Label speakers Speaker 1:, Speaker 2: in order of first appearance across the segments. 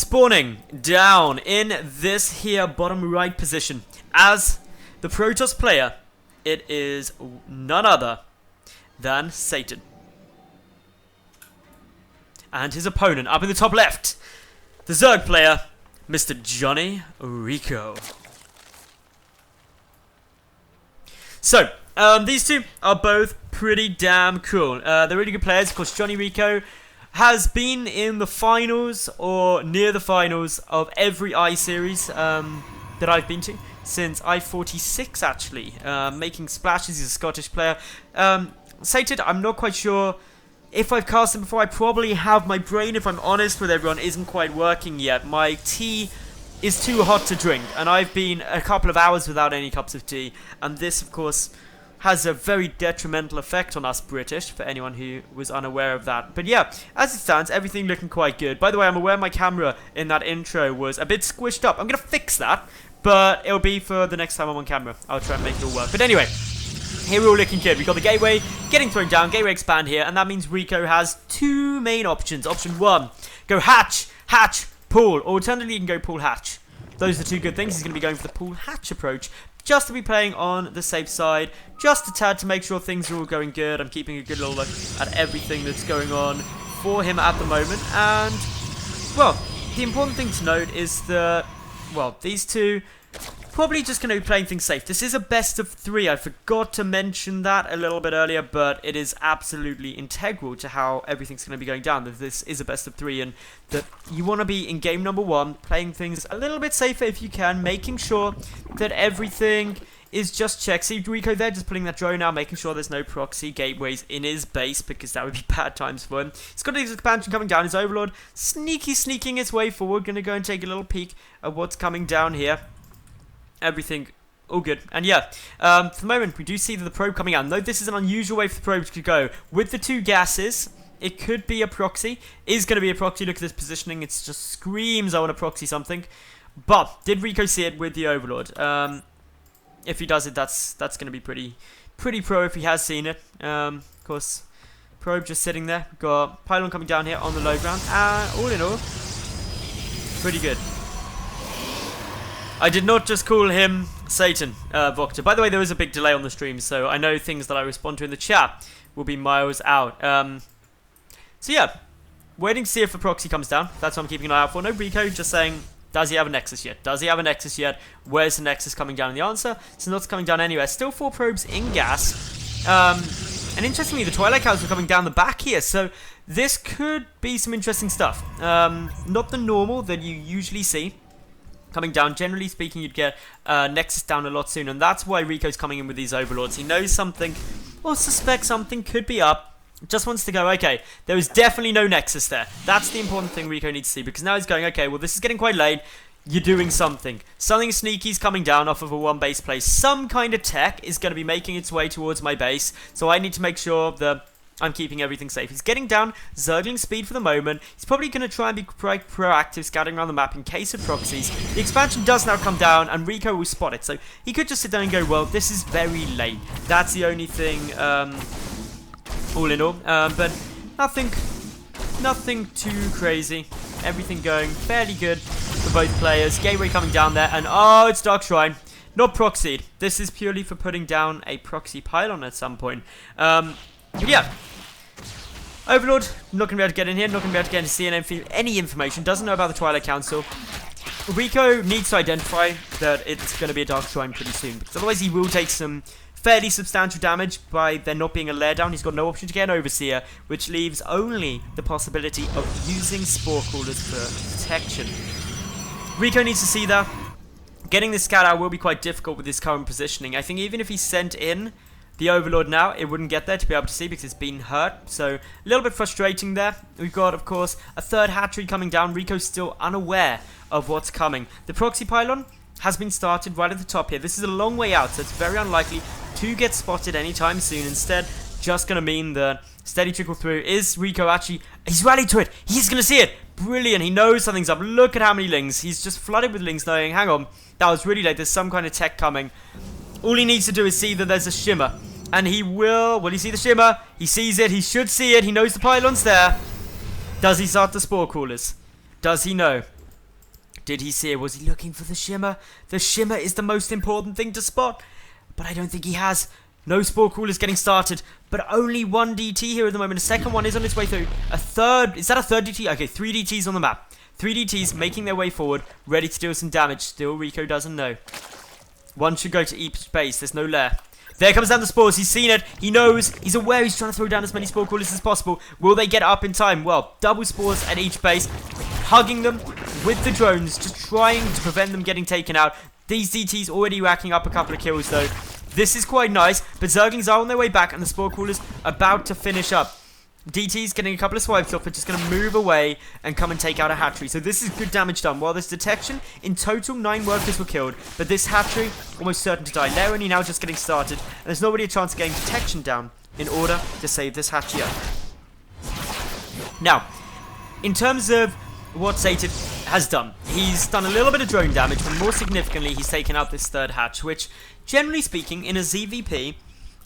Speaker 1: spawning down in this here bottom right position as the Protoss player. It is none other than Satan. And his opponent up in the top left, the Zerg player, Mr. JonnyREcco. So, these two are both pretty damn cool. They're really good players. Of course, JonnyREcco has been in the finals or near the finals of every I-Series that I've been to since I-46, actually, making splashes. He's a Scottish player. Satan, I'm not quite sure if I've cast him before. I probably have. My brain, if I'm honest with everyone, isn't quite working yet. My tea is too hot to drink, and I've been a couple of hours without any cups of tea, and this, of course, has a very detrimental effect on us British, for anyone who was unaware of that. But yeah, as it stands, everything looking quite good. By the way, I'm aware my camera in that intro was a bit squished up. I'm going to fix that, but it'll be for the next time I'm on camera. I'll try and make it all work. But anyway, here we're all looking good. We've got the gateway getting thrown down, gateway expand here, and that means REcco has two main options. Option one, go hatch, pool, or alternatively you can go pool hatch. Those are two good things. He's going to be going for the pool hatch approach, just to be playing on the safe side, just a tad to make sure things are all going good. I'm keeping a good little look at everything that's going on for him at the moment. And, well, the important thing to note is that, well, these two probably just going to be playing things safe. This is a best of 3. I forgot to mention that a little bit earlier, but it is absolutely integral to how everything's going to be going down. That this is a best of 3, and that you want to be in game number 1, playing things a little bit safer if you can, making sure that everything is just checked. See REcco there, just putting that drone out, making sure there's no proxy gateways in his base, because that would be bad times for him. He's got his expansion coming down, his Overlord sneaking its way forward. Going to go and take a little peek at what's coming down here. Everything all good. And yeah, for the moment, we do see that the probe coming out. Though this is an unusual way for the probe to go. With the two gases, it could be a proxy. Is going to be a proxy. Look at this positioning. It just screams, I want to proxy something. But did REcco see it with the Overlord? If he does it, that's going to be pretty pro if he has seen it. Of course, probe just sitting there. Got pylon coming down here on the low ground. All in all, pretty good. I did not just call him Satan, Voctor. By the way, there was a big delay on the stream, so I know things that I respond to in the chat will be miles out. So yeah, waiting to see if the proxy comes down. That's what I'm keeping an eye out for. No REcco, just saying, does he have a Nexus yet? Does he have a Nexus yet? Where's the Nexus coming down? And the answer is not coming down anywhere. Still 4 probes in gas. And interestingly, the Twilight Cows are coming down the back here, so this could be some interesting stuff. Not the normal that you usually see coming down. Generally speaking, you'd get Nexus down a lot sooner, and that's why REcco's coming in with these Overlords. He knows something, or suspects something could be up, just wants to go, okay, there is definitely no Nexus there. That's the important thing REcco needs to see, because now he's going, okay, well, this is getting quite late. You're doing something. Something sneaky's coming down off of a 1 base place. Some kind of tech is going to be making its way towards my base, so I need to make sure that I'm keeping everything safe. He's getting down, zergling speed for the moment. He's probably going to try and be quite proactive, scouting around the map in case of proxies. The expansion does now come down, and REcco will spot it. So he could just sit down and go, well, this is very late. That's the only thing, all in all. But nothing too crazy. Everything going fairly good for both players. Gateway coming down there, and oh, it's Dark Shrine. Not proxied. This is purely for putting down a proxy pylon at some point. But yeah. Overlord, not going to be able to get in here, not going to be able to get into CNN any information, doesn't know about the Twilight Council. REcco needs to identify that it's going to be a Dark Shrine pretty soon, because otherwise he will take some fairly substantial damage by there not being a lair down. He's got no option to get an Overseer, which leaves only the possibility of using Spore Crawlers for protection. REcco needs to see that. Getting this scout out will be quite difficult with his current positioning. I think even if he sent in the Overlord now, it wouldn't get there to be able to see because it's been hurt. So, a little bit frustrating there. We've got, of course, a third hatchery coming down. REcco's still unaware of what's coming. The proxy pylon has been started right at the top here. This is a long way out, so it's very unlikely to get spotted anytime soon. Instead, just going to mean that steady trickle through. Is REcco actually... He's rallied to it. He's going to see it. Brilliant. He knows something's up. Look at how many lings. He's just flooded with lings knowing, hang on, that was really late. There's some kind of tech coming. All he needs to do is see that there's a shimmer. And he will he see the shimmer? He sees it. He should see it. He knows the pylon's there. Does he start the Spore Crawlers? Does he know? Did he see it? Was he looking for the shimmer? The shimmer is the most important thing to spot. But I don't think he has. No spore coolers getting started, but only one DT here at the moment. A second one is on its way through. A third, is that a third DT? Okay, 3 DTs on the map. 3 DTs making their way forward, ready to deal some damage. Still, Rico doesn't know. One should go to each base. There's no lair. There comes down the spores. He's seen it. He knows. He's aware. He's trying to throw down as many spore coolers as possible. Will they get up in time? Well, double spores at each base. Hugging them with the drones. Just trying to prevent them getting taken out. These DTs already racking up a couple of kills, though. This is quite nice. But Zerglings are on their way back. And the spore coolers about to finish up. DT's getting a couple of swipes off, but just going to move away and come and take out a hatchery. So this is good damage done. While there's detection, in total 9 workers were killed, but this hatchery almost certain to die. They're only now just getting started, and there's not really a chance of getting detection down in order to save this hatchery up. Now, in terms of what ZvP has done, he's done a little bit of drone damage, but more significantly, he's taken out this third hatch, which, generally speaking, in a ZvP,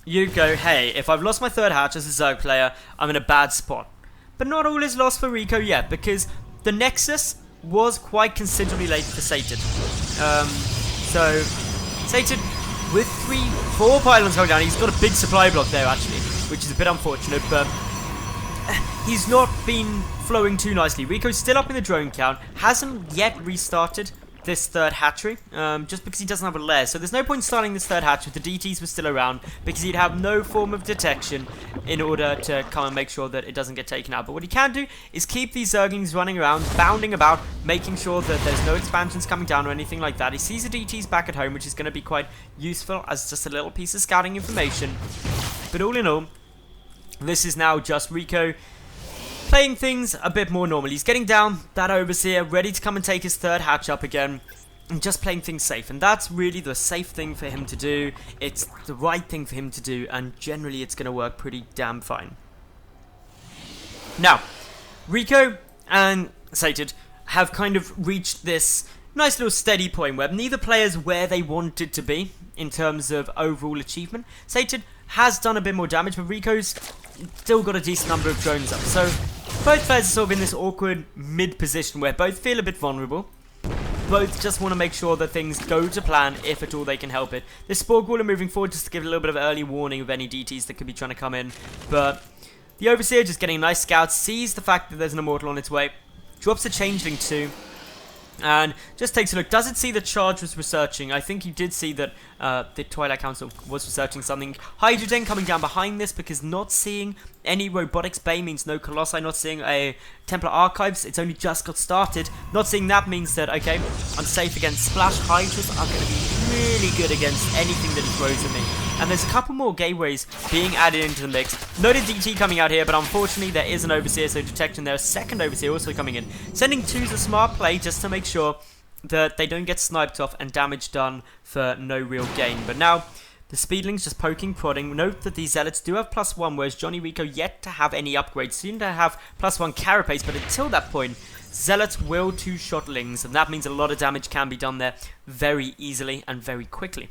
Speaker 1: you go, hey, if I've lost my third hatch as a Zerg player, I'm in a bad spot. But not all is lost for Rico yet, because the Nexus was quite considerably late for ZvP. So, ZvP, with 4 pylons going down, he's got a big supply block there, actually, which is a bit unfortunate, but he's not been flowing too nicely. Rico's still up in the drone count, hasn't yet restarted this third hatchery, just because he doesn't have a lair. So there's no point starting this third hatch if the DTs were still around, because he'd have no form of detection in order to come and make sure that it doesn't get taken out. But what he can do is keep these Zerglings running around, bounding about, making sure that there's no expansions coming down or anything like that. He sees the DTs back at home, which is going to be quite useful as just a little piece of scouting information. But all in all, this is now just Rico playing things a bit more normal. He's getting down that overseer, ready to come and take his third hatch up again, and just playing things safe. And that's really the safe thing for him to do. It's the right thing for him to do, and generally it's going to work pretty damn fine. Now, Rico and ZvP have kind of reached this nice little steady point where neither player's where they wanted to be in terms of overall achievement. ZvP has done a bit more damage, but Rico's still got a decent number of drones up. So both players are sort of in this awkward mid position where both feel a bit vulnerable. Both just want to make sure that things go to plan if at all they can help it. This Spore Crawler moving forward just to give a little bit of early warning of any DTs that could be trying to come in. But the Overseer just getting a nice scout, sees the fact that there's an Immortal on its way, drops a Changeling too, and just takes a look. Does it see the Charge was researching? I think he did see that the Twilight Council was researching something. Hydra Den coming down behind this because not seeing any Robotics Bay means no Colossi. Not seeing a Templar Archives, it's only just got started. Not seeing that means that, okay, I'm safe against Splash. Hydras are going to be really good against anything that he throws at me. And there's a couple more gateways being added into the mix. Noted DT coming out here, but unfortunately there is an Overseer, so detection there. A second Overseer also coming in. Sending 2's a smart play just to make sure that they don't get sniped off and damage done for no real gain. But now, the Speedlings just poking, prodding. Note that these Zealots do have +1, whereas JonnyREcco yet to have any upgrades. Soon to have +1 Carapace, but until that point, Zealots will 2-shot Lings, and that means a lot of damage can be done there very easily and very quickly.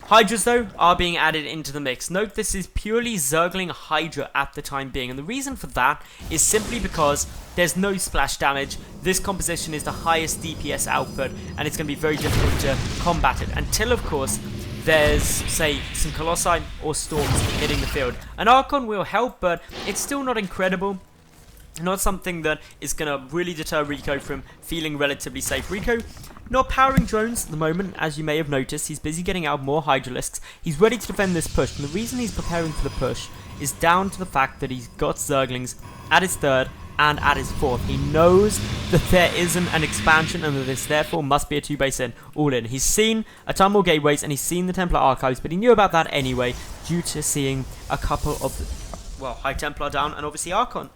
Speaker 1: Hydras, though, are being added into the mix. Note this is purely Zergling Hydra at the time being, and the reason for that is simply because there's no splash damage. This composition is the highest DPS output, and it's going to be very difficult to combat it until, of course, there's, say, some Colossi or Storms hitting the field. An Archon will help, but it's still not incredible. Not something that is going to really deter Rico from feeling relatively safe. Rico not powering drones at the moment, as you may have noticed. He's busy getting out more Hydralisks. He's ready to defend this push, and the reason he's preparing for the push is down to the fact that he's got Zerglings at his third and at his fourth. He knows that there isn't an expansion and that this therefore must be a 2-base in, all in. He's seen a ton more gateways and he's seen the Templar Archives, but he knew about that anyway due to seeing a couple of the, well, High Templar down and obviously Archon.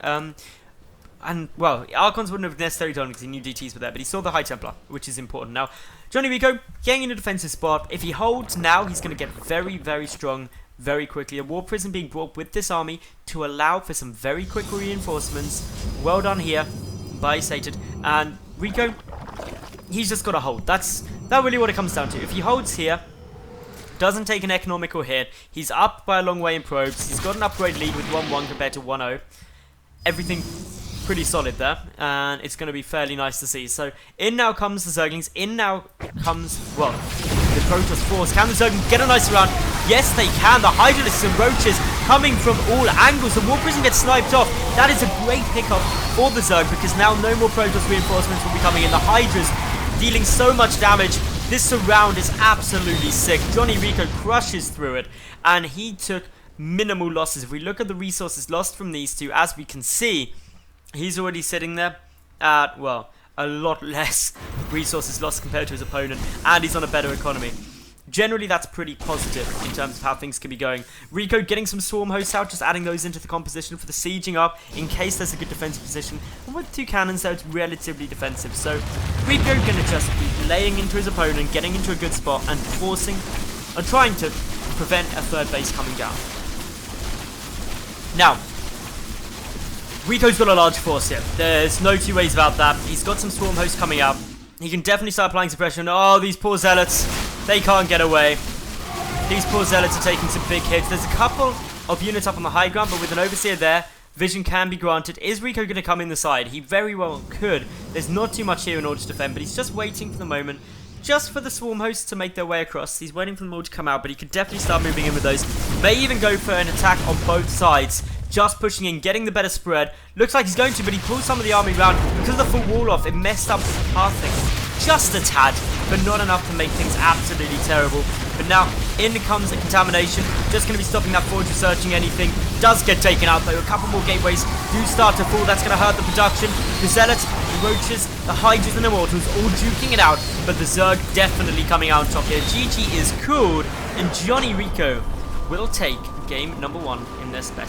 Speaker 1: And, well, Archons wouldn't have necessarily done because he knew DTs were there, but he saw the High Templar, which is important. Now, JonnyREcco getting in a defensive spot. If he holds now, he's going to get very, very strong very quickly. A War Prison being brought with this army to allow for some very quick reinforcements. Well done here by ZvP. And Rico, he's just got to hold. That's really what it comes down to. If he holds here, doesn't take an economical hit, he's up by a long way in probes. He's got an upgrade lead with 1-1 compared to 1-0. Everything pretty solid there, and it's going to be fairly nice to see. So in now comes the Zerglings, in now comes, well, the Protoss Force. Can the Zerglings get a nice round? Yes, they can. The Hydralisks and Roaches coming from all angles. The War Prison gets sniped off. That is a great pickup for the Zerg, because now no more Protoss reinforcements will be coming in. The Hydras dealing so much damage. This surround is absolutely sick. JonnyREcco crushes through it, and he took minimal losses. If we look at the resources lost from these two, as we can see, he's already sitting there at, well, a lot less resources lost compared to his opponent, and he's on a better economy. Generally, that's pretty positive in terms of how things can be going. Rico getting some swarm hosts out, just adding those into the composition for the sieging up in case there's a good defensive position. And with 2 cannons there, it's relatively defensive. So Rico gonna just be laying into his opponent, getting into a good spot, and forcing, and trying to prevent a 3rd base coming down. Now, Rico's got a large force here. There's no 2 ways about that. He's got some swarm hosts coming out. He can definitely start applying suppression. Oh, these poor zealots. They can't get away. These poor zealots are taking some big hits. There's a couple of units up on the high ground, but with an overseer there, vision can be granted. Is Rico going to come in the side? He very well could. There's not too much here in order to defend, but he's just waiting for the moment, just for the swarm hosts to make their way across. He's waiting for them all to come out, but he could definitely start moving in with those. May even go for an attack on both sides. Just pushing in, getting the better spread. Looks like he's going to, but he pulls some of the army round. Because of the full wall off, it messed up the pathing just a tad, but not enough to make things absolutely terrible. But now, in comes the contamination. Just going to be stopping that forge researching anything. Does get taken out though. A couple more gateways do start to fall. That's going to hurt the production. The Zealots, the Roaches, the Hydras and Immortals all duking it out. But the Zerg definitely coming out on top here. GG is cooled, and JonnyREcco will take game number 1 in their special.